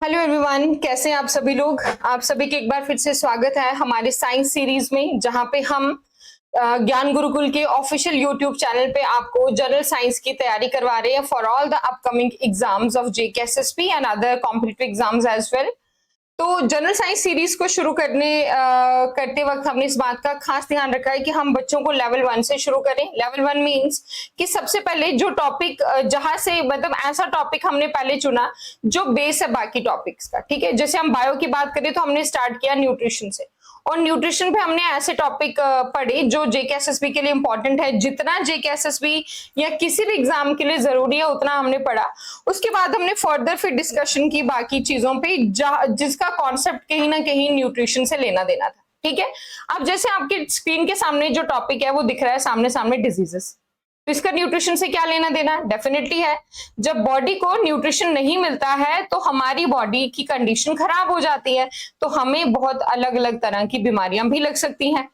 Hello everyone, कैसे हैं आप सभी लोग। आप सभी के एक बार फिर से स्वागत है हमारे साइंस सीरीज में, जहां पे हम ज्ञान गुरुकुल के ऑफिशियल यूट्यूब चैनल पे आपको जनरल साइंस की तैयारी करवा रहे हैं for all the upcoming exams of JKSSP and other competitive exams as well. तो जनरल साइंस सीरीज को शुरू करते वक्त हमने इस बात का खास ध्यान रखा है कि हम बच्चों को लेवल 1 से शुरू करें। लेवल 1 मींस कि सबसे पहले जो टॉपिक जहां से मतलब ऐसा टॉपिक हमने पहले चुना जो बेस है बाकी टॉपिक्स का। ठीक है, जैसे हम बायो की बात करें तो हमने स्टार्ट किया न्यूट्रिशन से, और न्यूट्रिशन पे हमने ऐसे टॉपिक पढ़े जो जेकेएसएसबी के लिए इंपॉर्टेंट है। जितना जेकेएसएसबी या किसी भी एग्जाम के लिए जरूरी है उतना हमने पढ़ा। उसके बाद हमने फर्दर फिर डिस्कशन की बाकी चीजों पे जिसका कॉन्सेप्ट कहीं ना कहीं न्यूट्रिशन से लेना देना था। ठीक है, अब जैसे आपके स्क्रीन के सामने जो टॉपिक है वो दिख रहा है सामने सामने, डिजीजेस। तो इसका न्यूट्रिशन से क्या लेना देना? डेफिनेटली है। जब बॉडी को न्यूट्रिशन नहीं मिलता है तो हमारी बॉडी की कंडीशन खराब हो जाती है, तो हमें बहुत अलग अलग तरह की बीमारियां भी लग सकती हैं।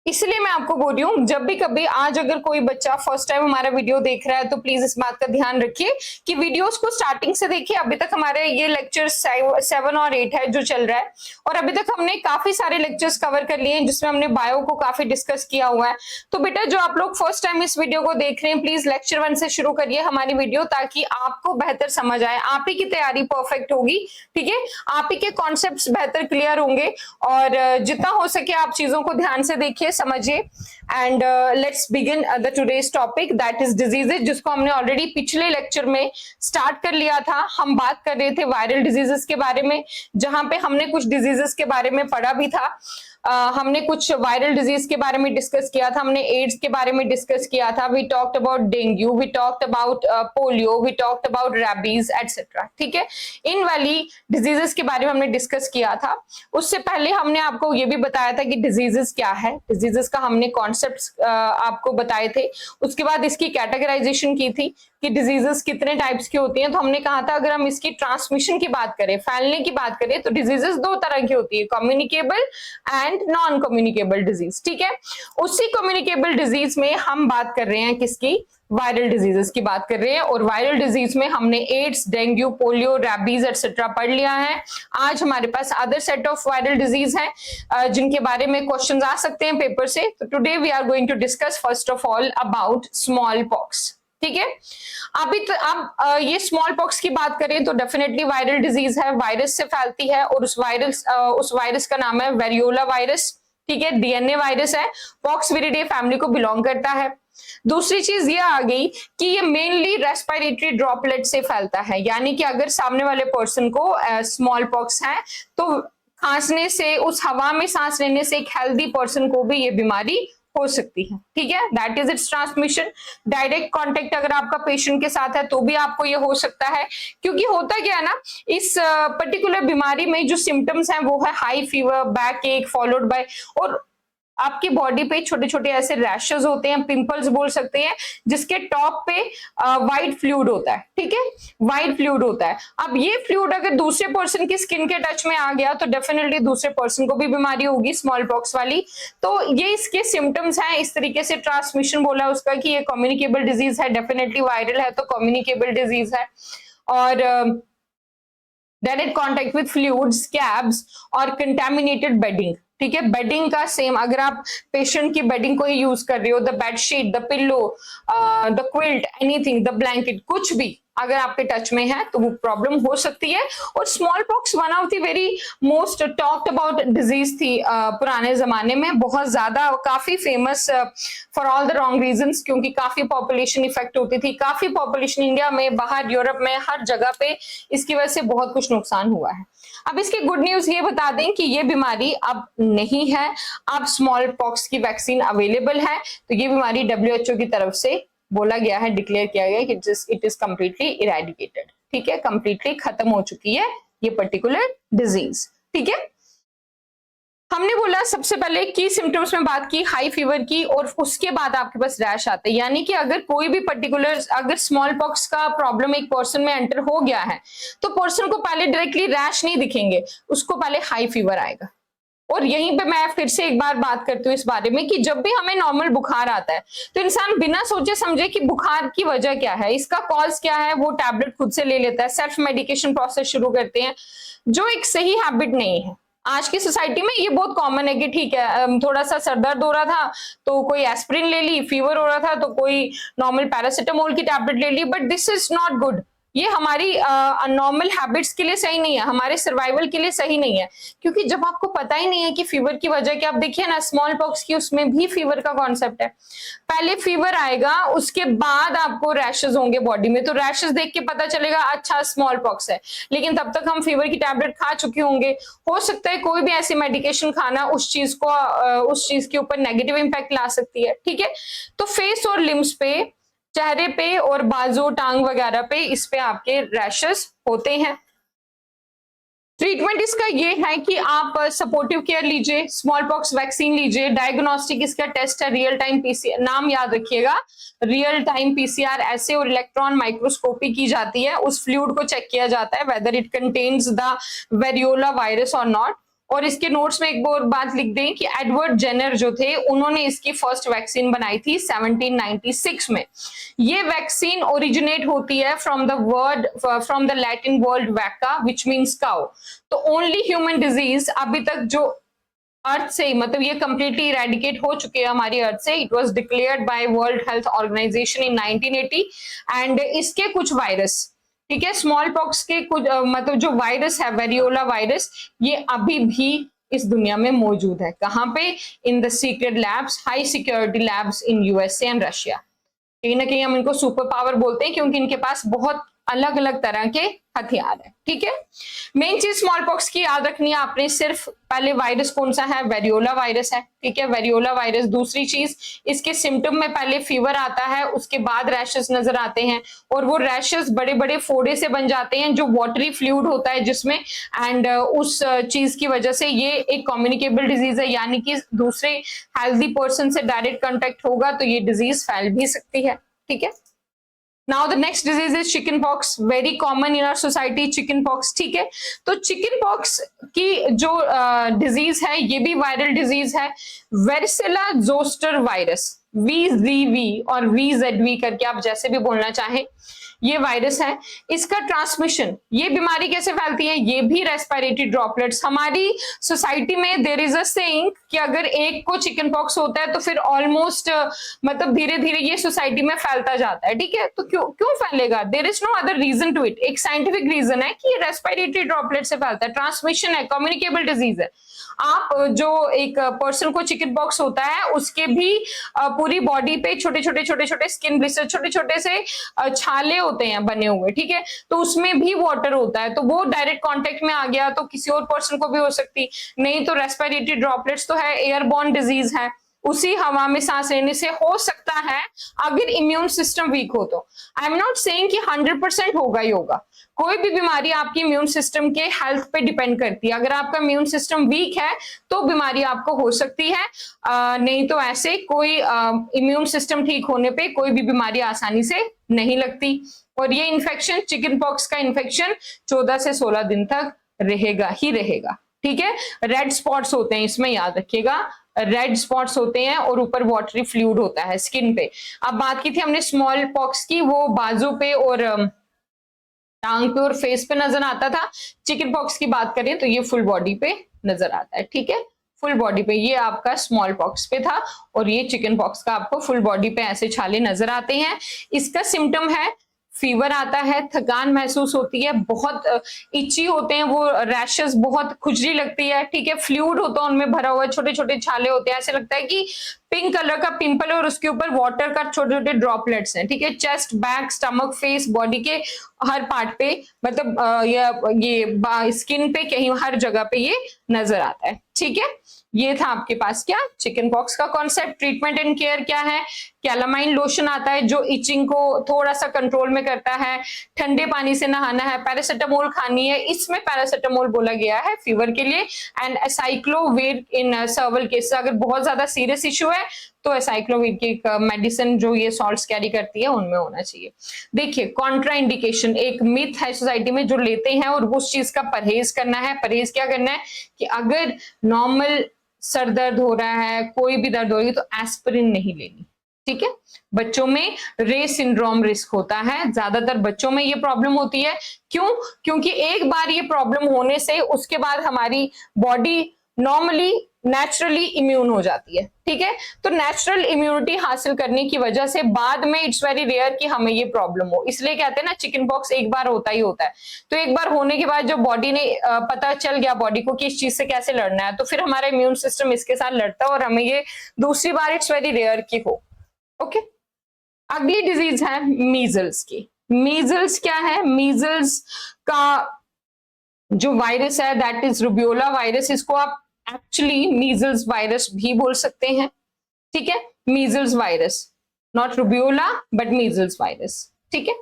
इसलिए मैं आपको बोल रही हूँ, जब भी कभी आज अगर कोई बच्चा फर्स्ट टाइम हमारा वीडियो देख रहा है तो प्लीज इस बात का ध्यान रखिए कि वीडियोस को स्टार्टिंग से देखिए। अभी तक हमारे ये लेक्चर 7 और 8 है जो चल रहा है, और अभी तक हमने काफी सारे लेक्चर्स कवर कर लिए हैं जिसमें हमने बायो को काफी डिस्कस किया हुआ है। तो बेटा जो आप लोग फर्स्ट टाइम इस वीडियो को देख रहे हैं, प्लीज लेक्चर 1 से शुरू करिए हमारी वीडियो, ताकि आपको बेहतर समझ आए, आप ही की तैयारी परफेक्ट होगी। ठीक है, आप ही के कॉन्सेप्ट बेहतर क्लियर होंगे, और जितना हो सके आप चीजों को ध्यान से देखिए, समझिए। And let's begin the today's topic, that is diseases, जिसको हमने ऑलरेडी पिछले लेक्चर में स्टार्ट कर लिया था। हम बात कर रहे थे वायरल डिजीजेस के बारे में, जहां पे हमने कुछ डिजीजेस के बारे में पढ़ा भी था। हमने कुछ वायरल डिजीज के बारे में डिस्कस किया था, हमने एड्स के बारे में डिस्कस किया था, we talked about dengue, we talked about polio, we talked about rabies etcetera. ठीक है, इन वाली डिजीजेस के बारे में हमने डिस्कस किया था। उससे पहले हमने आपको ये भी बताया था कि डिजीजेस क्या है, डिजीजेस का हमने कॉन्सेप्ट आपको बताए थे। उसके बाद इसकी कैटेगराइजेशन की थी कि डिजीजेस कितने टाइप्स की होती हैं। तो हमने कहा था अगर हम इसकी ट्रांसमिशन की बात करें, फैलने की बात करें, तो डिजीजेस दो तरह की होती है, communicable and non communicable disease. ठीक है, उसी कम्युनिकेबल डिजीज में हम बात कर रहे हैं किसकी? वायरल डिजीजेस की बात कर रहे हैं। और वायरल डिजीज में हमने AIDS, dengue, polio, rabies etcetera पढ़ लिया है। आज हमारे पास other set of viral disease हैं जिनके बारे में क्वेश्चंस आ सकते हैं पेपर से। तो today we are going to discuss first of all about smallpox. ठीक है, अभी तो अब ये स्मॉल पॉक्स की बात करें तो डेफिनेटली वायरल डिजीज है, वायरस से फैलती है, और उस वायरस का नाम है वेरियोला वायरस। ठीक है, डीएनए वायरस है, पॉक्सविरिडे फैमिली को बिलोंग करता है। दूसरी चीज ये आ गई कि ये मेनली रेस्पिरेटरी ड्रॉपलेट से फैलता है, यानी कि अगर सामने वाले पर्सन को स्मॉल पॉक्स है तो खांसने से, उस हवा में सांस लेने से एक हेल्दी पर्सन को भी ये बीमारी हो सकती है। ठीक है, that is it's transmission. Direct contact अगर आपका पेशेंट के साथ है तो भी आपको ये हो सकता है, क्योंकि होता क्या है ना, इस पर्टिकुलर बीमारी में जो सिम्टम्स हैं वो है हाई फीवर, बैक एक, फॉलोड बाय, और आपकी बॉडी पे छोटे छोटे ऐसे रैशेस होते हैं, पिंपल्स बोल सकते हैं, जिसके टॉप पे वाइट फ्लूइड होता है। ठीक है, वाइट फ्लूइड होता है। अब ये फ्लूइड अगर दूसरे पर्सन की स्किन के टच में आ गया तो डेफिनेटली दूसरे पर्सन को भी बीमारी होगी स्मॉल पॉक्स वाली। तो ये इसके सिम्टम्स हैं। इस तरीके से ट्रांसमिशन बोला उसका कि ये कम्युनिकेबल डिजीज है, डेफिनेटली वायरल है तो कम्युनिकेबल डिजीज है। और direct contact with fluids, scabs और कंटेमिनेटेड बेडिंग। ठीक है, बेडिंग का सेम, अगर आप पेशेंट की बेडिंग को ही यूज कर रहे हो, the bedsheet, the pillow, the quilt, anything, the blanket, कुछ भी अगर आपके टच में है तो वो प्रॉब्लम हो सकती है। और small pox one of the very most talked about disease थी पुराने जमाने में, बहुत ज्यादा, काफी famous for all the wrong reasons, क्योंकि काफी पॉपुलेशन इफेक्ट होती थी, काफी पॉपुलेशन इंडिया में, बाहर यूरोप में, हर जगह पे इसकी वजह से बहुत कुछ नुकसान हुआ है। अब इसकी गुड न्यूज ये बता दें कि ये बीमारी अब नहीं है, अब स्मॉल पॉक्स की वैक्सीन अवेलेबल है। तो ये बीमारी WHO की तरफ से बोला गया है, डिक्लेयर किया गया है कि इट इज कंप्लीटली इरेडिकेटेड। ठीक है, कंप्लीटली खत्म हो चुकी है ये पर्टिकुलर डिजीज। ठीक है, हमने बोला सबसे पहले की सिम्टम्स में बात की हाई फीवर की, और उसके बाद आपके पास रैश आते हैं। यानी कि अगर कोई भी पर्टिकुलर, अगर स्मॉल पॉक्स का प्रॉब्लम एक पर्सन में एंटर हो गया है तो पर्सन को पहले डायरेक्टली रैश नहीं दिखेंगे, उसको पहले हाई फीवर आएगा। और यहीं पे मैं फिर से एक बार बात करती हूँ इस बारे में कि जब भी हमें नॉर्मल बुखार आता है तो इंसान बिना सोचे समझे कि बुखार की वजह क्या है, इसका कॉज क्या है, वो टैबलेट खुद से ले लेता है, सेल्फ मेडिकेशन प्रोसेस शुरू करते हैं, जो एक सही हैबिट नहीं है। आज की सोसाइटी में ये बहुत कॉमन है कि ठीक है थोड़ा सा सर दर्द हो रहा था तो कोई एस्पिरिन ले ली, फीवर हो रहा था तो कोई नॉर्मल पैरासिटामोल की टैबलेट ले ली, but this is not good. ये हमारी नॉर्मल हैबिट्स के लिए सही नहीं है, हमारे सर्वाइवल के लिए सही नहीं है, क्योंकि जब आपको पता ही नहीं है कि फीवर की वजह क्या, आप देखिए ना स्मॉल पॉक्स की, उसमें भी फीवर का कॉन्सेप्ट है। पहले फीवर आएगा, उसके बाद आपको रैशेस होंगे बॉडी में, तो रैशेस देख के पता चलेगा अच्छा स्मॉल पॉक्स है, लेकिन तब तक हम फीवर की टैबलेट खा चुके होंगे। हो सकता है कोई भी ऐसी मेडिकेशन खाना उस चीज के ऊपर नेगेटिव इंपैक्ट ला सकती है, ठीक है। तो फेस और लिम्स पे, चेहरे पे और बाजू टांग वगैरह पे, इस पे आपके रैशेस होते हैं। ट्रीटमेंट इसका ये है कि आप सपोर्टिव केयर लीजिए, स्मॉल पॉक्स वैक्सीन लीजिए, डायग्नोस्टिक इसका टेस्ट है रियल टाइम पीसीआर, नाम याद रखिएगा, रियल टाइम पीसीआर ऐसे और इलेक्ट्रॉन माइक्रोस्कोपी की जाती है, उस फ्लूइड को चेक किया जाता है whether it contains the variola virus और नॉट। और इसके नोट्स में एक और बात लिख दें कि एडवर्ड जेनर जो थे उन्होंने इसकी फर्स्ट वैक्सीन बनाई थी 1796 में। ये वैक्सीन ओरिजिनेट होती है फ्रॉम द लैटिन वर्ड वैका विच मीन्स काउ। तो ओनली ह्यूमन डिजीज अभी तक जो अर्थ से, मतलब ये कंप्लीटली इरेडिकेट हो चुके हैं हमारी अर्थ से, it was declared by World Health Organization in 1980। And इसके कुछ वायरस, ठीक है, स्मॉल पॉक्स के कुछ मतलब जो वायरस है वेरियोला वायरस, ये अभी भी इस दुनिया में मौजूद है। कहाँ पे? In the secret labs, high security labs in USA and Russia. कहीं ना कहीं हम इनको सुपर पावर बोलते हैं क्योंकि इनके पास बहुत अलग अलग तरह के हथियार है, ठीक है। मेन चीज स्मॉल पॉक्स की याद रखनी है आपने, सिर्फ पहले वायरस कौन सा है, वेरियोला वायरस है, ठीक है, वेरियोला वायरस। दूसरी चीज, इसके सिम्टम में पहले फीवर आता है, उसके बाद रैशेस नजर आते हैं, और वो रैशेस बड़े बड़े फोड़े से बन जाते हैं जो वाटरी फ्लूइड होता है जिसमें, एंड उस चीज की वजह से ये एक कम्युनिकेबल डिजीज है, यानी कि दूसरे हेल्दी पर्सन से डायरेक्ट कांटेक्ट होगा तो ये डिजीज फैल भी सकती है, ठीक है। Now the next disease is chicken pox, very common in our society, chicken pox, ठीक है। तो चिकन पॉक्स की जो डिजीज है ये भी वायरल डिजीज है, वेरिसेला जोस्टर वायरस, VZV और VZV करके आप जैसे भी बोलना चाहें, ये वायरस है। इसका ट्रांसमिशन, ये बीमारी कैसे फैलती है, ये भी रेस्पिरेटरी ड्रॉपलेट्स। हमारी सोसाइटी में देयर इज अ सेइंग कि अगर एक को चिकन पॉक्स होता है तो फिर ऑलमोस्ट मतलब धीरे धीरे ये सोसाइटी में फैलता जाता है, ठीक है। तो क्यों फैलेगा? There is no other reason to it. एक साइंटिफिक रीजन है कि ये रेस्पिरेटरी ड्रॉपलेट से फैलता है, ट्रांसमिशन है, कम्युनिकेबल डिजीज है। आप जो एक पर्सन को चिकन पॉक्स होता है उसके भी पूरी बॉडी पे छोटे छोटे स्किन ब्लिस्टर, छोटे छोटे से छाले होते हैं बने हुए, ठीक है। तो उसमें भी वाटर होता है, तो वो डायरेक्ट कांटेक्ट में आ गया तो किसी और पर्सन को भी हो सकती, नहीं तो रेस्पिरेटरी ड्रॉपलेट्स तो है, एयरबॉर्न डिजीज है, उसी हवा में सांस लेने से हो सकता है अगर इम्यून सिस्टम वीक हो तो। आई एम नॉट सेइंग कि 100% होगा ही होगा, कोई भी बीमारी आपकी इम्यून सिस्टम के हेल्थ पे डिपेंड करती है। अगर आपका इम्यून सिस्टम वीक है तो बीमारी आपको हो सकती है, नहीं तो ऐसे कोई इम्यून सिस्टम ठीक होने पे कोई भी बीमारी आसानी से नहीं लगती। और ये इन्फेक्शन, चिकन पॉक्स का इन्फेक्शन 14 से 16 दिन तक रहेगा ही रहेगा, ठीक है। रेड स्पॉट्स होते हैं इसमें, याद रखिएगा, रेड स्पॉट्स होते हैं और ऊपर वाटरी फ्लूइड होता है स्किन पे। अब बात की थी हमने स्मॉल पॉक्स की, वो बाजू पे और टांग पे और फेस पे नजर आता था। चिकन पॉक्स की बात करें तो ये फुल बॉडी पे नजर आता है, ठीक है, फुल बॉडी पे। ये आपका स्मॉल पॉक्स पे था और ये चिकन पॉक्स का आपको फुल बॉडी पे ऐसे छाले नजर आते हैं। इसका सिम्टम है फीवर आता है, थकान महसूस होती है, बहुत इची होते हैं वो रैशेस, बहुत खुजली लगती है, ठीक है, फ्लूइड होता है उनमें भरा हुआ, छोटे छोटे छाले होते हैं, ऐसे लगता है कि पिंक कलर का पिंपल और उसके ऊपर वाटर का छोटे छोटे ड्रॉपलेट्स हैं, ठीक है। Chest, back, stomach, face, body के हर पार्ट पे, मतलब ये स्किन पे कहीं हर जगह पे ये नजर आता है, ठीक है। ये था आपके पास क्या, चिकन पॉक्स का कॉन्सेप्ट। ट्रीटमेंट एंड केयर क्या है? कैलामाइन लोशन आता है जो इचिंग को थोड़ा सा कंट्रोल में करता है, ठंडे पानी से नहाना है, पैरासिटामोल खानी है, इसमें पैरासिटामोल बोला गया है फीवर के लिए, एंड एसाइक्लोविर इन सर्वल केसेस, अगर बहुत ज्यादा सीरियस इशू है तो एसाइक्लोविर की एक मेडिसिन जो ये सॉल्ट्स कैरी करती है उनमें होना चाहिए। देखिए कॉन्ट्रा इंडिकेशन एक मिथ है सोसाइटी में जो लेते हैं और उस चीज का परहेज करना है। परहेज क्या करना है कि अगर नॉर्मल सर दर्द हो रहा है, कोई भी दर्द हो रही है, तो एस्पिरिन नहीं लेनी, ठीक है। बच्चों में रे सिंड्रोम रिस्क होता है, ज्यादातर बच्चों में ये प्रॉब्लम होती है। क्यों? क्योंकि एक बार ये प्रॉब्लम होने से उसके बाद हमारी बॉडी नॉर्मली नेचुरली इम्यून हो जाती है, ठीक है। तो नेचुरल इम्यूनिटी हासिल करने की वजह से बाद में इट्स वेरी रेयर कि हमें ये प्रॉब्लम हो। इसलिए कहते हैं ना चिकन पॉक्स एक बार होता ही होता है, तो एक बार होने के बाद जब बॉडी ने पता चल गया बॉडी को कि इस चीज से कैसे लड़ना है, तो फिर हमारा इम्यून सिस्टम इसके साथ लड़ता है और हमें ये दूसरी बार इट्स वेरी रेयर की हो। ओके, अगली डिजीज है मीजल्स की। मीजल्स क्या है? मीजल्स का जो वायरस है दैट इज रुबियोला वायरस, इसको आप एक्चुअली मीजल्स वायरस भी बोल सकते हैं, ठीक है। Measles virus, not rubeola but measles virus, ठीक है।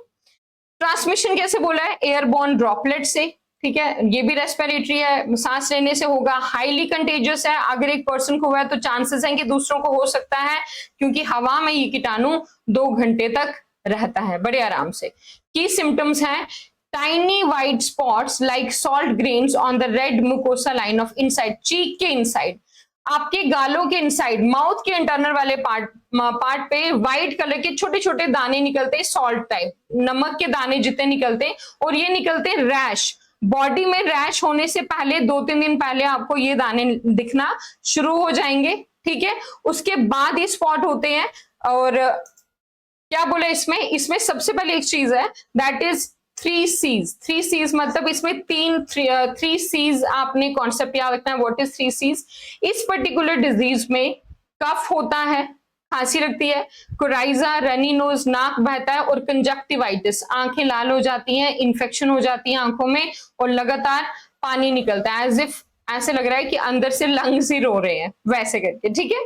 ट्रांसमिशन कैसे बोला है? एयरबॉर्न ड्रॉपलेट से, ठीक है। ये भी रेस्पिरेटरी है, सांस लेने से होगा, हाईली कंटेजियस है, अगर एक पर्सन को हुआ है तो चांसेस हैं कि दूसरों को हो सकता है, क्योंकि हवा में ये कीटाणु 2 घंटे तक रहता है बड़े आराम से। की सिम्टम्स हैं tiny white spots like salt grains on the red mucosa line of inside, cheek के इनसाइड, आपके गालों के इनसाइड, माउथ के इंटरनल वाले पार्ट पे व्हाइट कलर के छोटे छोटे दाने निकलते हैं, सॉल्ट टाइप, नमक के दाने जितने निकलते हैं, और ये निकलते हैं रैश। बॉडी में रैश होने से पहले 2-3 दिन पहले आपको ये दाने दिखना शुरू हो जाएंगे, ठीक है। उसके बाद ये स्पॉट होते हैं। और क्या बोले इसमें सबसे पहले एक चीज है दैट इज 3 C's। 3 C's मतलब इसमें 3 C's आपने कॉन्सेप्ट याद रखना है। What is 3 C's? इस पर्टिकुलर डिजीज में कफ होता है, खांसी लगती है, कोराइजा, रनी नोज, नाक बहता है, और कंजक्टिवाइटिस, आंखें लाल हो जाती हैं, इन्फेक्शन हो जाती है आंखों में, और लगातार पानी निकलता है, एज इफ ऐसे लग रहा है कि अंदर से लंग्स ही रो रहे हैं, वैसे करके, ठीक है।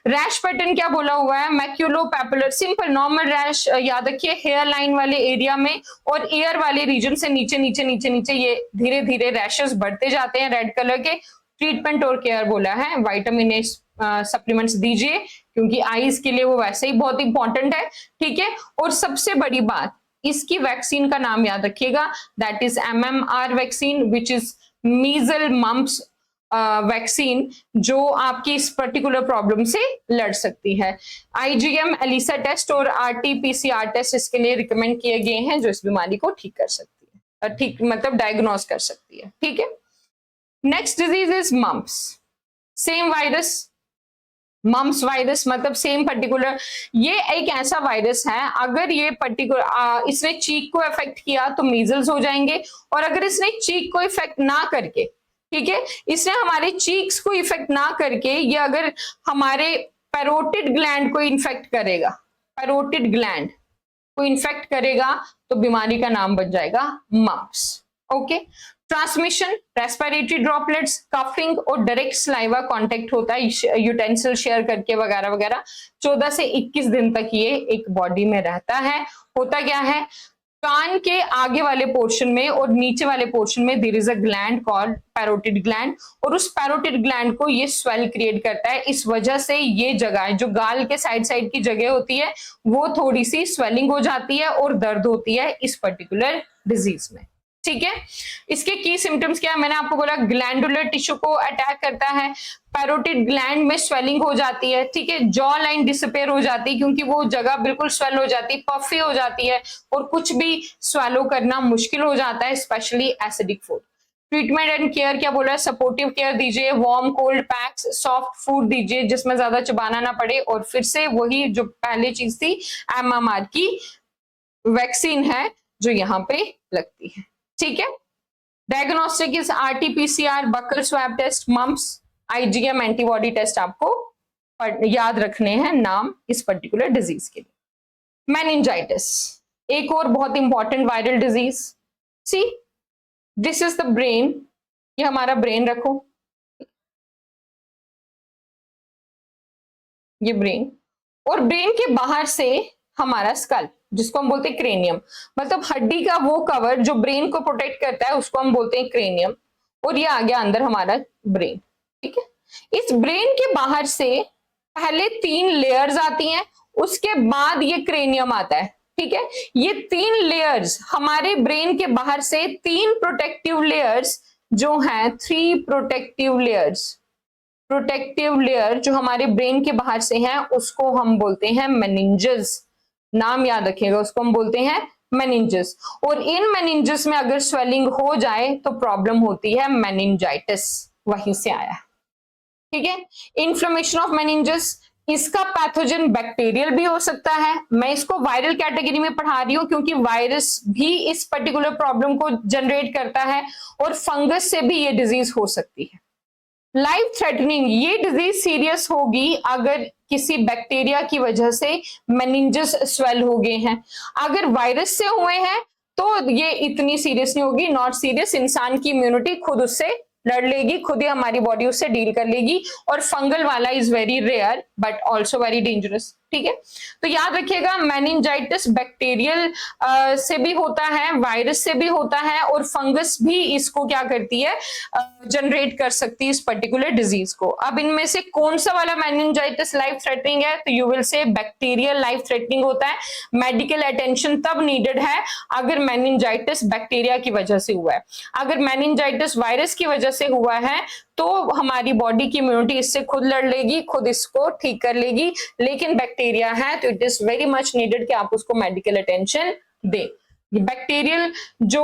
रैश पैटर्न क्या बोला हुआ है? मैक्यूलोपैपुलर, सिंपल नॉर्मल रैश, याद रखिए हेयर लाइन वाले एरिया में और ईयर वाले रीजन से नीचे नीचे नीचे नीचे ये धीरे धीरे रैशेस बढ़ते जाते हैं, रेड कलर के। ट्रीटमेंट और केयर बोला है, विटामिन ए सप्लीमेंट्स दीजिए, क्योंकि आईज के लिए वो वैसे ही बहुत इंपॉर्टेंट है, ठीक है। और सबसे बड़ी बात, इसकी वैक्सीन का नाम याद रखिएगा, that is MMR vaccine, which is measle mumps vaccine, जो आपकी इस पर्टिकुलर प्रॉब्लम से लड़ सकती है। IgM, एलिसा टेस्ट और RT-PCR टेस्ट इसके लिए रिकमेंड किए गए हैं, जो इस बीमारी को ठीक कर सकती है, ठीक मतलब डायग्नोज कर सकती है, ठीक है। Next disease is mumps, same virus, mumps virus मतलब सेम पर्टिकुलर, ये एक ऐसा वायरस है, अगर ये पर्टिकुलर इसने चीक को इफेक्ट किया तो मीजल्स हो जाएंगे, और अगर इसने चीक को इफेक्ट ना करके, ठीक है, इसने हमारे चीक्स को इफेक्ट ना करके ये अगर हमारे पैरोटिड ग्लैंड को इन्फेक्ट करेगा, पैरोटिड ग्लैंड को इन्फेक्ट करेगा, तो बीमारी का नाम बन जाएगा mumps. Okay, transmission respiratory droplets, coughing और डायरेक्ट सलाइवा कांटेक्ट होता है, यूटेंसिल शेयर करके वगैरह वगैरह। 14 से 21 दिन तक ये एक बॉडी में रहता है। होता क्या है, कान के आगे वाले पोर्शन में और नीचे वाले पोर्शन में there is a gland called parotid gland, और उस पैरोटिड ग्लैंड को ये स्वेल क्रिएट करता है। इस वजह से ये जगह जो गाल के साइड साइड की जगह होती है वो थोड़ी सी स्वेलिंग हो जाती है और दर्द होती है इस पर्टिकुलर डिजीज में, ठीक है। इसके की सिम्टम्स क्या है? मैंने आपको बोला ग्लैंडुलर टिश्यू को अटैक करता है, पैरोटिड ग्लैंड में स्वेलिंग हो जाती है, ठीक है, जॉ लाइन डिसअपेयर हो जाती है क्योंकि वो जगह बिल्कुल स्वेल हो जाती है, पफी हो जाती है, और कुछ भी स्वेलो करना मुश्किल हो जाता है, specially acidic food. Treatment and care क्या बोला है? सपोर्टिव केयर दीजिए, warm cold PACS, soft food दीजिए जिसमें ज्यादा चबाना ना पड़े, और फिर से वही जो पहले चीज थी MMR की वैक्सीन है जो यहाँ पे लगती है, ठीक है। Diagnostic is RT-PCR, buccal swab test, mumps, IgM antibody test आपको याद रखने हैं नाम इस पर्टिकुलर डिजीज के लिए। मेनिंजाइटिस एक और बहुत important viral disease. See this is the brain, ये हमारा ब्रेन रखो, ये ब्रेन, और ब्रेन के बाहर से हमारा स्कल, जिसको हम बोलते हैं क्रेनियम, मतलब हड्डी का वो कवर जो ब्रेन को प्रोटेक्ट करता है उसको हम बोलते हैं क्रेनियम। और ये आ गया अंदर हमारा ब्रेन। ठीक है, इस ब्रेन के बाहर से पहले 3 लेयर्स आती हैं, उसके बाद ये क्रेनियम आता है। ठीक है, ये 3 लेयर्स हमारे ब्रेन के बाहर से 3 प्रोटेक्टिव लेयर्स जो हैं, 3 प्रोटेक्टिव लेयर जो हमारे ब्रेन के बाहर से हैं उसको हम बोलते हैं मेनिंजेस। नाम याद रखिएगा, उसको हम बोलते हैं मेनिंजेस। और इन मेनिंजेस में अगर स्वेलिंग हो जाए तो प्रॉब्लम होती है मेनिंजाइटिस, वहीं से आया। ठीक है, इन्फ्लेमेशन ऑफ मेनिंजेस, इसका पैथोजन बैक्टीरियल भी हो सकता है। मैं इसको वायरल कैटेगरी में पढ़ा रही हूं क्योंकि वायरस भी इस पर्टिकुलर प्रॉब्लम को जनरेट करता है, और फंगस से भी ये डिजीज हो सकती है। लाइफ थ्रेटनिंग, ये डिजीज सीरियस होगी अगर किसी बैक्टीरिया की वजह से मेनिंजेस स्वेल हो गए हैं। अगर वायरस से हुए हैं तो ये इतनी सीरियस नहीं होगी, नॉट सीरियस, इंसान की इम्यूनिटी खुद उससे लड़ लेगी, खुद ही हमारी बॉडी उससे डील कर लेगी। और फंगल वाला is very rare but also very dangerous. ठीक है, तो याद रखिएगा मेनिंजाइटिस बैक्टीरियल से भी होता है, वायरस से भी होता है, और फंगस भी इसको क्या करती है, जनरेट कर सकती है इस पर्टिकुलर डिजीज को। अब इनमें से कौन सा वाला मेनिंजाइटिस लाइफ थ्रेटनिंग है, तो you will say bacterial life threatening होता है। मेडिकल अटेंशन तब नीडेड है अगर मेनिंजाइटिस बैक्टीरिया की वजह से हुआ है। अगर मेनिंजाइटिस वायरस की वजह से हुआ है तो हमारी बॉडी की इम्यूनिटी इससे खुद लड़ लेगी, खुद इसको ठीक कर लेगी। लेकिन बैक्टीरिया है तो it is very much needed कि आप उसको मेडिकल अटेंशन दें। बैक्टीरियल जो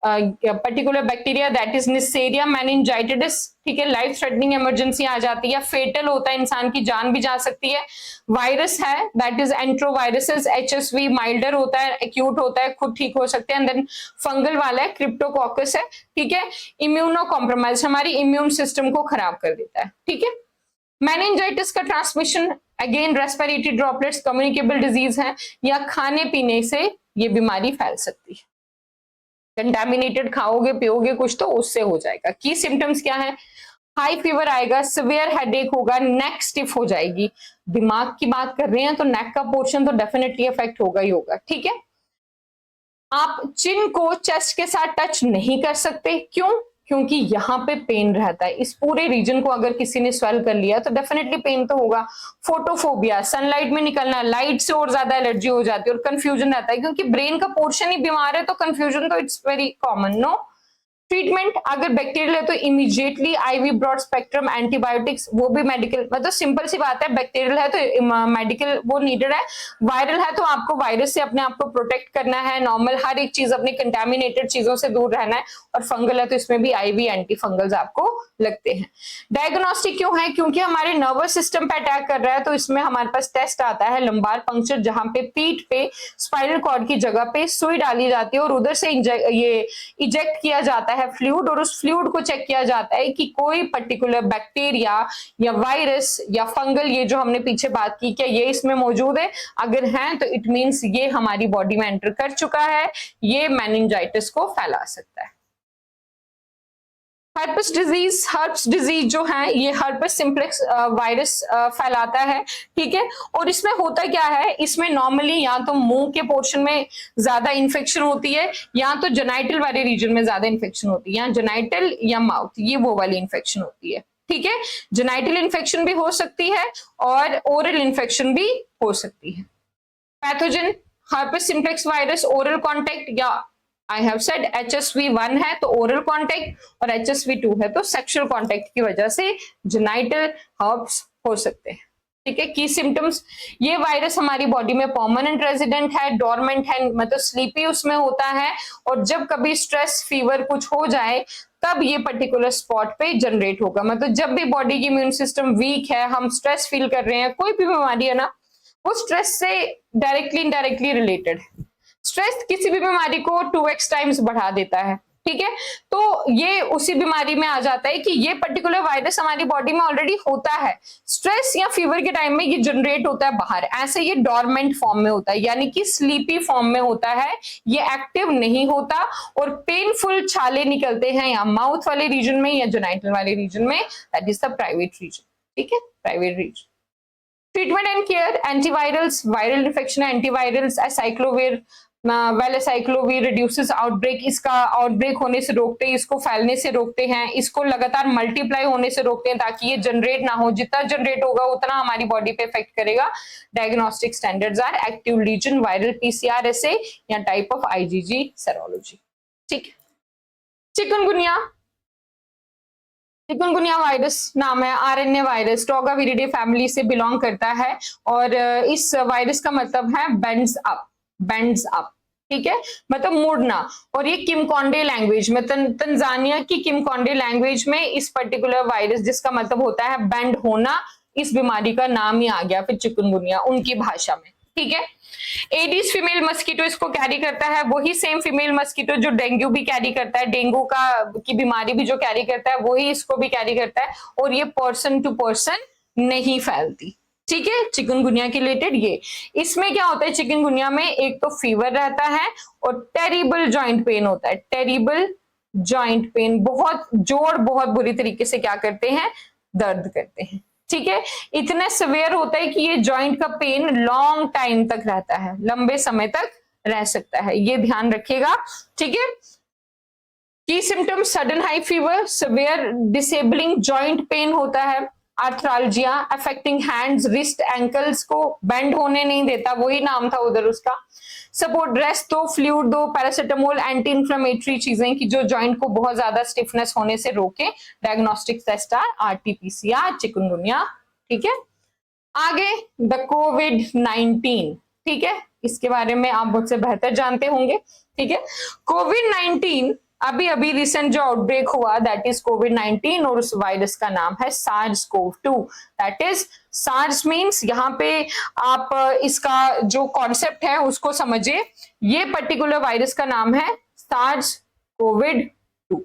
particular bacteria that is Neisseria meningitis, ठीक है, लाइफ थ्रेटनिंग इमरजेंसी आ जाती है, फेटल होता है, इंसान की जान भी जा सकती है। वायरस है दैट इज एंट्रोवायरसेस, एचएसवी माइल्डर होता है, एक्यूट होता है, खुद ठीक हो सकते हैं। देन फंगल वाला है, क्रिप्टोकोकस है। ठीक है, इम्यूनो कॉम्प्रोमाइज, हमारी इम्यून सिस्टम को खराब कर देता है। ठीक है, मेनिंजाइटिस का transmission again respiratory droplets, communicable disease है, या खाने पीने से ये बीमारी फैल सकती है। कंटामिनेटेड खाओगे पियोगे कुछ तो उससे हो जाएगा। की सिम्टम्स क्या है, हाई फीवर आएगा, सिवियर हेडेक होगा, नेक स्टिफ हो जाएगी। दिमाग की बात कर रहे हैं तो नेक का पोर्शन तो डेफिनेटली अफेक्ट होगा ही होगा। ठीक है, आप चिन को चेस्ट के साथ टच नहीं कर सकते, क्यों, क्योंकि यहाँ पे पेन रहता है। इस पूरे रीजन को अगर किसी ने स्वेल कर लिया तो डेफिनेटली पेन तो होगा। फोटोफोबिया, सनलाइट में निकलना, लाइट से और ज्यादा एलर्जी हो जाती है, और कंफ्यूजन रहता है क्योंकि ब्रेन का पोर्शन ही बीमार है, तो कंफ्यूजन तो it's very common. No treatment, अगर बैक्टीरियल है तो immediately IV broad spectrum antibiotics, वो भी मेडिकल, मतलब सिंपल सी बात है, बैक्टीरियल है तो मेडिकल वो नीडेड है। वायरल है तो आपको वायरस से अपने आप को प्रोटेक्ट करना है, नॉर्मल हर एक चीज अपने कंटामिनेटेड चीजों से दूर रहना है। और फंगल है तो इसमें भी आईवी एंटी फंगल्स आपको लगते हैं। डायग्नोस्टिक क्यों है, क्योंकि हमारे नर्वस सिस्टम पे अटैक कर रहा है, तो इसमें हमारे पास टेस्ट आता है लंबार पंक्चर, जहां पे पीठ पे स्पाइनल कॉर्ड की जगह पे सुई डाली जाती है और उधर से ये इजेक्ट किया जाता है फ्लूइड, और उस फ्लूइड को चेक किया जाता है कि कोई पर्टिकुलर बैक्टीरिया या वायरस या फंगल, ये जो हमने पीछे बात की, क्या ये इसमें मौजूद है। अगर है तो इट मींस ये हमारी बॉडी में एंटर कर चुका है, ये मेनिंजाइटिस को फैला सकता है। हर्पस डिजीज जो है ये हर्पस सिंप्लेक्स वायरस फैलाता है। ठीक है, और इसमें होता क्या है, इसमें नॉर्मली या तो मुंह के पोर्शन में ज्यादा इन्फेक्शन होती है, या तो जेनाइटल वाले रीजन में ज्यादा इन्फेक्शन होती है, या जेनाइटल या माउथ, ये वो वाली इन्फेक्शन होती है। ठीक है, जेनाइटल इन्फेक्शन भी हो सकती है और ओरल इन्फेक्शन भी हो सकती है। Pathogen, herpes simplex virus, oral contact, या आई हैव सेड HSV1 है तो ओरल कॉन्टेक्ट, और HSV2 है तो सेक्सुअल कॉन्टेक्ट की वजह से जेनाइटल हर्प्स हो सकते हैं। ठीक है, की सिम्टम्स, ये वायरस हमारी बॉडी में परमानेंट रेजिडेंट है, डोरमेंट है, मतलब स्लीपी उसमें होता है, और जब कभी स्ट्रेस फीवर कुछ हो जाए तब ये पर्टिकुलर स्पॉट पे जनरेट होगा। मतलब जब भी बॉडी की इम्यून सिस्टम वीक है, हम स्ट्रेस फील कर रहे हैं, कोई भी बीमारी है ना, वो स्ट्रेस से डायरेक्टली इनडायरेक्टली रिलेटेड है। स्ट्रेस किसी भी बीमारी को 2x टाइम्स बढ़ा देता है। ठीक है, तो ये उसी बीमारी में आ जाता है कि ये पर्टिकुलर वायरस हमारी बॉडी में ऑलरेडी होता है, स्ट्रेस या फीवर के टाइम में ये जनरेट होता है बाहर, ऐसे ये डॉर्मेंट फॉर्म में होता है, यानी कि स्लीपी फॉर्म में होता है, ये एक्टिव नहीं होता, और पेनफुल छाले निकलते हैं या माउथ वाले रीजन में या जेनाइटल वाले रीजन में, that is the private region. ठीक है, private region. Treatment and care, antivirals, viral infection, antivirals, acyclovir, valacyclovir reduces outbreak, इसका आउटब्रेक होने से रोकते हैं, इसको फैलने से रोकते हैं, इसको लगातार मल्टीप्लाई होने से रोकते हैं ताकि ये जनरेट ना हो, जितना जनरेट होगा उतना हमारी बॉडी पे इफेक्ट करेगा। Diagnostic standards are active lesion, viral PCR assay या टाइप ऑफ आईजीजी सेरोलॉजी। ठीक है। चिकनगुनिया, चिकनगुनिया वायरस नाम है, आरएनए वायरस, टोगाविरिडे फैमिली से बिलोंग करता है और इस वायरस का मतलब है बेंड्स अप, बेंड्स अप, ठीक है, मतलब मुड़ना। और ये किमकोंडे लैंग्वेज में, तंजानिया की किमकोंडे लैंग्वेज में इस पर्टिकुलर वायरस जिसका मतलब होता है बेंड होना, इस बीमारी का नाम ही आ गया फिर चिकनगुनिया उनकी भाषा में। ठीक है। एडिस फीमेल मस्कीटो इसको कैरी करता है, वही सेम फीमेल मस्कीटो जो डेंगू भी कैरी करता है, डेंगू की बीमारी भी जो कैरी करता है वही इसको भी कैरी करता है, और ये पर्सन टू पर्सन नहीं फैलती। ठीक है। चिकनगुनिया के रिलेटेड ये, इसमें क्या होता है चिकनगुनिया में, एक तो फीवर रहता है और टेरिबल जॉइंट पेन होता है, टेरिबल जॉइंट पेन, बहुत जोड़ बहुत बुरी तरीके से क्या करते हैं, दर्द करते हैं। ठीक है। इतने सिवियर होता है कि ये जॉइंट का पेन लॉन्ग टाइम तक रहता है, लंबे समय तक रह सकता है, ये ध्यान रखिएगा। ठीक है। की symptom, sudden high fever, severe disabling joint pain होता है, आर्थरालजिया अफेक्टिंग हैंड्स, रिस्ट, एंकल्स को बेंड होने नहीं देता, वही नाम था उधर उसका। सपोर्ट, रेस्ट दो, फ्लूइड दो, पैरासिटामोल, एंटी इंफ्लेमेटरी चीजें कि जो जॉइंट को बहुत ज्यादा स्टिफनेस होने से रोके। Diagnostic test are RTPCR, chikungunya. ठीक है। आगे द कोविड-19, ठीक है, इसके बारे में आप मुझसे बेहतर जानते होंगे। ठीक है। कोविड-19 अभी अभी रिसेंट जो आउटब्रेक हुआ दैट इज कोविड-19 और उस वायरस का नाम है SARS-CoV-2। That is SARS means, यहाँ पे आप इसका जो कॉन्सेप्ट है उसको समझिए, ये पर्टिकुलर वायरस का नाम है SARS-CoV-2,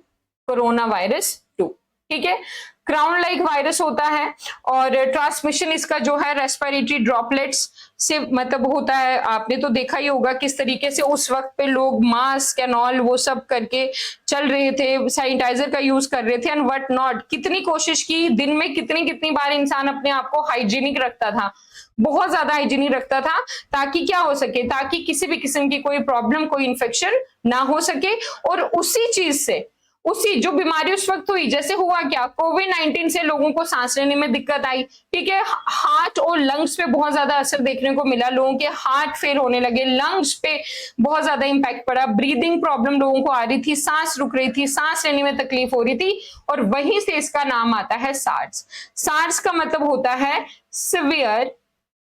कोरोना वायरस 2। ठीक है। क्राउन लाइक वायरस होता है और ट्रांसमिशन इसका जो है रेस्पिरेटरी ड्रॉपलेट्स से मतलब होता है। आपने तो देखा ही होगा किस तरीके से उस वक्त पे लोग मास्क एंड ऑल वो सब करके चल रहे थे, सैनिटाइजर का यूज कर रहे थे एंड व्हाट नॉट, कितनी कोशिश की, दिन में कितनी कितनी बार इंसान अपने आप को हाइजीनिक रखता था, बहुत ज्यादा हाइजीनिक रखता था, ताकि क्या हो सके, ताकि किसी भी किस्म की कोई प्रॉब्लम, कोई इन्फेक्शन ना हो सके। और उसी चीज से, उसी जो बीमारी उस वक्त हुई, जैसे हुआ क्या, कोविड-19 से लोगों को सांस लेने में दिक्कत आई। ठीक है। हार्ट और लंग्स पे बहुत ज्यादा असर देखने को मिला, लोगों के हार्ट फेल होने लगे, लंग्स पे बहुत ज्यादा इंपैक्ट पड़ा, ब्रीदिंग प्रॉब्लम लोगों को आ रही थी, सांस रुक रही थी, सांस लेने में तकलीफ हो रही थी, और वहीं से इसका नाम आता है सार्स। सार्स का मतलब होता है severe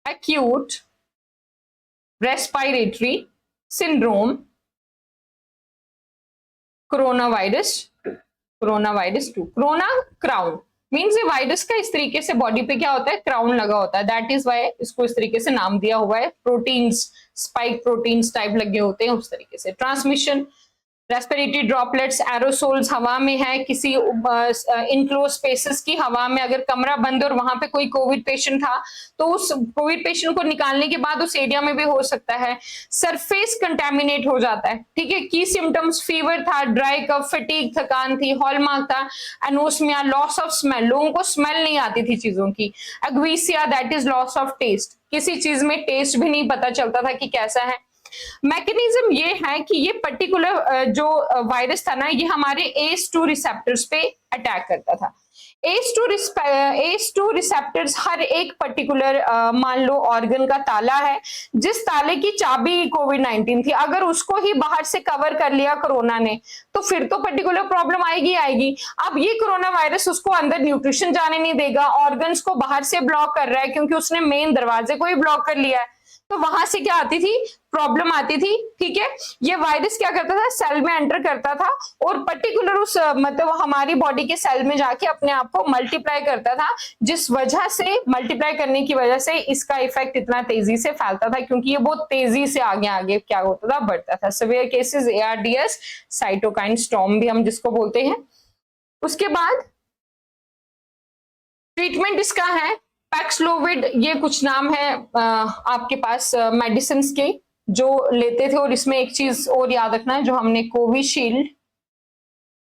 acute respiratory syndrome corona virus 2। Corona virus 2, corona crown means ये वायरस का इस तरीके से बॉडी पे क्या होता है, क्राउन लगा होता है, दैट इज वाई इसको इस तरीके से नाम दिया हुआ है। प्रोटीन्स, स्पाइक प्रोटीन्स टाइप लगे होते हैं उस तरीके से। ट्रांसमिशन, रेस्पिरेटरी ड्रॉपलेट्स, एरोसोल्स हवा में है, किसी इनक्लोज स्पेसेस की हवा में, अगर कमरा बंद और वहां पे कोई कोविड पेशेंट था तो उस कोविड पेशेंट को निकालने के बाद उस एरिया में भी हो सकता है। सरफेस कंटेमिनेट हो जाता है। ठीक है। की सिम्टम्स, फीवर था, ड्राई कफ, फटीग, थकान थी, हॉलमार्क था, एनोस्मिया, लॉस ऑफ स्मेल, लोगों को स्मेल नहीं आती थी चीजों की, ageusia that is loss of taste, किसी चीज में टेस्ट भी नहीं पता चलता था कि कैसा है। मैकेनिज्म ये है कि ये पर्टिकुलर जो वायरस था ना, ये हमारे ACE2 रिसेप्टर्स पे अटैक करता था। ACE2 रिसेप्टर्स हर एक पर्टिकुलर मान लो ऑर्गन का ताला है, जिस ताले की चाबी कोविड-19 थी, अगर उसको ही बाहर से कवर कर लिया कोरोना ने तो फिर तो पर्टिकुलर प्रॉब्लम आएगी आएगी। अब ये कोरोना वायरस उसको अंदर न्यूट्रिशन जाने नहीं देगा, ऑर्गन्स को बाहर से ब्लॉक कर रहा है क्योंकि उसने मेन दरवाजे को ही ब्लॉक कर लिया है, तो वहां से क्या आती थी, प्रॉब्लम आती थी। ठीक है। ये वायरस क्या करता था, सेल में एंटर करता था और पर्टिकुलर उस मतलब हमारी बॉडी के सेल में जाके अपने आप को मल्टीप्लाई करता था, जिस वजह से मल्टीप्लाई करने की वजह से इसका इफेक्ट इतना तेजी से फैलता था, क्योंकि ये बहुत तेजी से आगे आगे क्या होता था, बढ़ता था। Severe cases ARDS, cytokine storm भी हम जिसको बोलते हैं। उसके बाद ट्रीटमेंट इसका है पैक्सलोविड, ये कुछ नाम है आपके पास मेडिसिन के जो लेते थे। और इसमें एक चीज और याद रखना है, जो हमने कोविशील्ड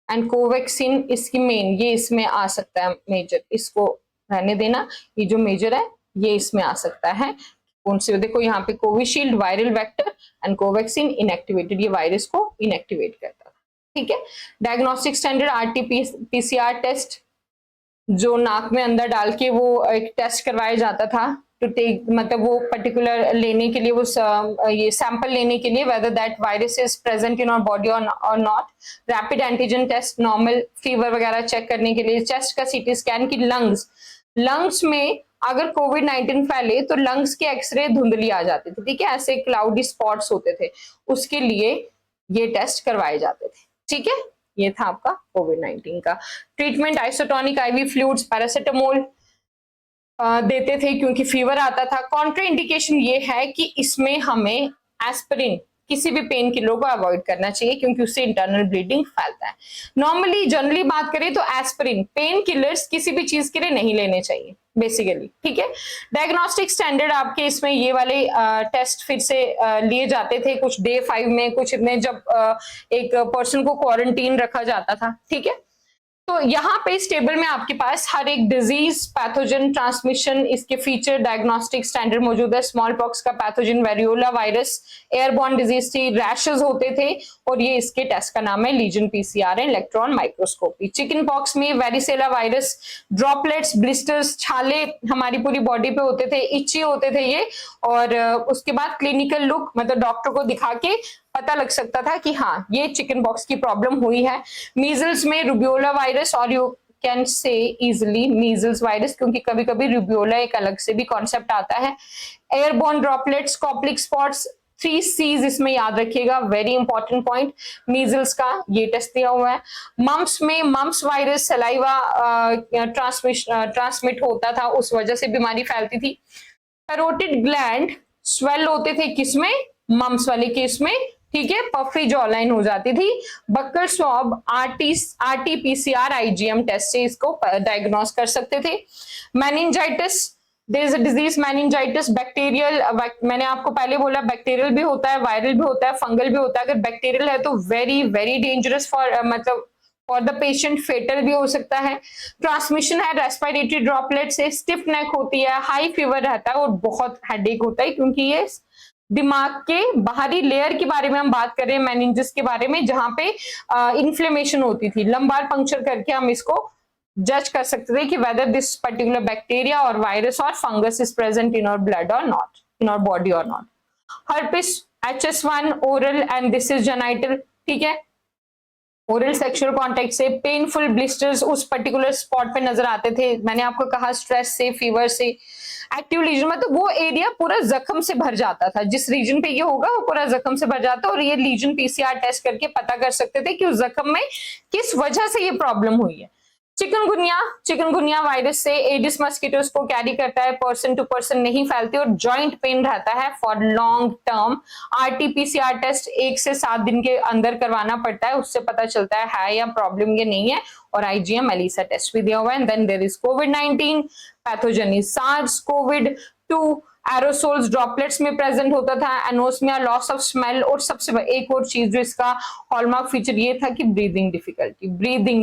एंड कोवैक्सीन, इसकी मेन ये इसमें आ सकता है मेजर, इसको रहने देना, ये जो मेजर है ये इसमें आ सकता है। कौन से देखो यहाँ पे Covishield viral vector and Covaxin inactivated, ये वायरस को इनएक्टिवेट करता था। ठीक है। डायग्नोस्टिक स्टैंडर्ड आरटी-पीसीआर टेस्ट, जो नाक में अंदर डाल के वो एक टेस्ट करवाया जाता था टू टेक, मतलब वो पर्टिकुलर लेने के लिए, वो ये सैंपल लेने के लिए whether that virus is present in our body और not. Rapid antigen test, normal fever वगैरह चेक करने के लिए। चेस्ट का सीटी स्कैन की लंग्स में अगर कोविड-19 फैले तो लंग्स के एक्सरे धुंधली आ जाती थी। ठीक है, ऐसे क्लाउडी स्पॉट्स होते थे, उसके लिए ये टेस्ट करवाए जाते थे। ठीक है, ये था आपका कोविड-19 का treatment. Isotonic ivy fluids, paracetamol देते थे क्योंकि फीवर आता था। कॉन्ट्रा इंडिकेशन ये है कि इसमें हमें एस्पिरिन, किसी भी पेन किलर को अवॉइड करना चाहिए क्योंकि उससे इंटरनल ब्लीडिंग फैलता है। नॉर्मली जनरली बात करें तो एस्पिरिन, पेन किलर्स किसी भी चीज के लिए नहीं लेने चाहिए बेसिकली। ठीक है। डायग्नोस्टिक स्टैंडर्ड आपके इसमें ये वाले टेस्ट फिर से लिए जाते थे कुछ डे 5 में, कुछ में जब एक पर्सन को क्वारंटीन रखा जाता था। ठीक है। तो यहाँ पे इस टेबल में आपके पास हर एक डिजीज, पैथोजन, ट्रांसमिशन, इसके फीचर, डायग्नोस्टिक स्टैंडर्ड मौजूद है। स्मॉल पॉक्स का pathogen variola virus, airborne disease थी, रैशेस होते थे, और ये इसके टेस्ट का नाम है lesion PCR and electron microscopy. Chickenpox में वेरिसेला वायरस, ड्रॉपलेट्स, ब्लिस्टर्स, छाले हमारी पूरी बॉडी पे होते थे, इची होते थे ये, और उसके बाद क्लिनिकल लुक, मतलब डॉक्टर को दिखा के पता लग सकता था कि हाँ ये चिकन पॉक्स की प्रॉब्लम हुई है। मीजल्स में रुबियोला वायरस, और you can say easily measles virus क्योंकि कभी कभी रुबियोला एक अलग से भी कॉन्सेप्ट आता है। Airborne droplets, Koplik spots, 3 C's इसमें याद रखिएगा, वेरी इंपॉर्टेंट पॉइंट। मीजल्स का ये टेस्ट दिया हुआ है। मम्प्स में मम्प्स वायरस, सलाइवा ट्रांसमिट होता था, उस वजह से बीमारी फैलती थी। पैरोटिड ग्लैंड स्वेल होते थे, किसमें? मम्प्स वाले केस में। ठीक है, पफी जॉलाइन हो जाती थी। Buccal swab, RTPCR IgM test से इसको डायग्नोस कर सकते थे। Meningitis, there is a disease meningitis, bacterial, मैंने आपको पहले बोला बैक्टीरियल भी होता है, वायरल भी होता है, फंगल भी होता है। अगर बैक्टीरियल है तो वेरी वेरी डेंजरस फॉर मतलब फॉर द पेशेंट, फेटल भी हो सकता है। ट्रांसमिशन है रेस्पिरेटरी ड्रॉपलेट से, स्टिफ नेक होती है, हाई फीवर रहता है और बहुत हेडेक होता है क्योंकि ये दिमाग के बाहरी लेयर के बारे में हम बात कर रहे हैं, मेनिंजेस के बारे में, जहां पे इन्फ्लेमेशन होती थी। लंबार पंक्चर करके हम इसको जज कर सकते थे कि वेदर दिस पर्टिकुलर बैक्टीरिया और वायरस और fungus is present in our blood और नॉट, इन आवर बॉडी और not. Herpes, HS1 oral and this is genital. ठीक है, ओरल सेक्सुअल कांटेक्ट से पेनफुल ब्लिस्टर्स उस पर्टिकुलर स्पॉट पे नजर आते थे। मैंने आपको कहा स्ट्रेस से, फीवर से। एक्टिव लीजन मतलब वो एरिया पूरा जख्म से भर जाता था, जिस रीजन पे ये होगा वो पूरा जख्म से भर जाता, और ये लीजन पीसीआर टेस्ट करके पता कर सकते थे कि उस जख्म में किस वजह से ये प्रॉब्लम हुई है। चिकनगुनिया वायरस से एडिस मस्किटोस को कैरी करता है, पर्सन टू पर्सन नहीं फैलती, और जॉइंट पेन रहता है for long term. RTPCR test 1 से 7 दिन के अंदर करवाना पड़ता है, उससे पता चलता है या प्रॉब्लम ये नहीं है। और आईजीएम एलिसा टेस्ट भी दिया हुआ है। देन देयर इज कोविड-19, pathogen is SARS-CoV-2, aerosols droplets में प्रेजेंट होता था, एनोस्मिया, लॉस ऑफ स्मेल, और सबसे एक और चीज जो इसका हॉलमार्क फीचर ये था कि ब्रीदिंग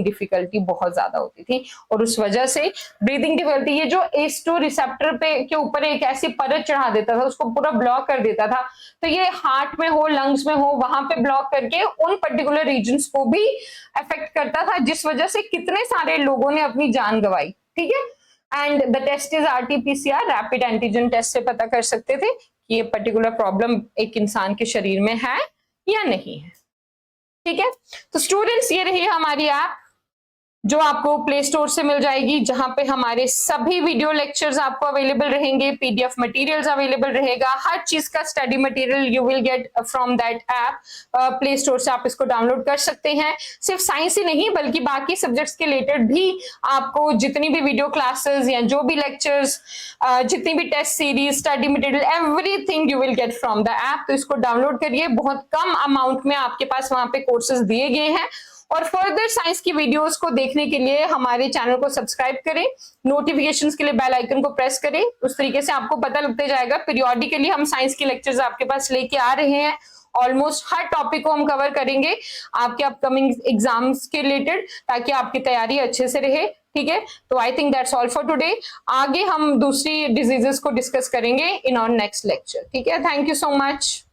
डिफिकल्टी बहुत ज्यादा होती थी, और उस वजह से ब्रीदिंग डिफिकल्टी, ये जो एस्टो रिसेप्टर पे के ऊपर एक ऐसी परत चढ़ा देता था, उसको पूरा ब्लॉक कर देता था, तो ये हार्ट में हो, लंग्स में हो, वहां पे ब्लॉक करके उन पर्टिकुलर रीजन्स को भी अफेक्ट करता था, जिस वजह से कितने सारे लोगों ने अपनी जान गंवाई। ठीक है, and the test is RTPCR, rapid antigen test से पता कर सकते थे कि ये पर्टिकुलर प्रॉब्लम एक इंसान के शरीर में है या नहीं है। ठीक है, तो स्टूडेंट्स ये रही हमारी ऐप जो आपको प्ले स्टोर से मिल जाएगी, जहां पे हमारे सभी वीडियो लेक्चर्स आपको अवेलेबल रहेंगे, पीडीएफ मटेरियल्स अवेलेबल रहेगा, हर चीज का study material you will get from that app. Play store से आप इसको डाउनलोड कर सकते हैं। सिर्फ साइंस ही नहीं बल्कि बाकी सब्जेक्ट्स के रिलेटेड भी आपको जितनी भी वीडियो क्लासेस या जो भी लेक्चर्स, जितनी भी test series, study material, everything you will get from the app. तो इसको डाउनलोड करिए, बहुत कम अमाउंट में आपके पास वहां पे कोर्सेज दिए गए हैं, और फर्दर साइंस की वीडियोस को देखने के लिए हमारे चैनल को सब्सक्राइब करें, नोटिफिकेशंस के लिए बेल आइकन को प्रेस करें। उस तरीके से आपको पता लगते जाएगा, पीरियोडिकली हम साइंस के लेक्चर्स आपके पास लेके आ रहे हैं, ऑलमोस्ट हर टॉपिक को हम कवर करेंगे आपके अपकमिंग एग्जाम्स के रिलेटेड, ताकि आपकी तैयारी अच्छे से रहे। ठीक है, तो I think that's all for today. आगे हम दूसरी डिजीजेस को डिस्कस करेंगे इन आवर नेक्स्ट लेक्चर। ठीक है, थैंक यू सो मच।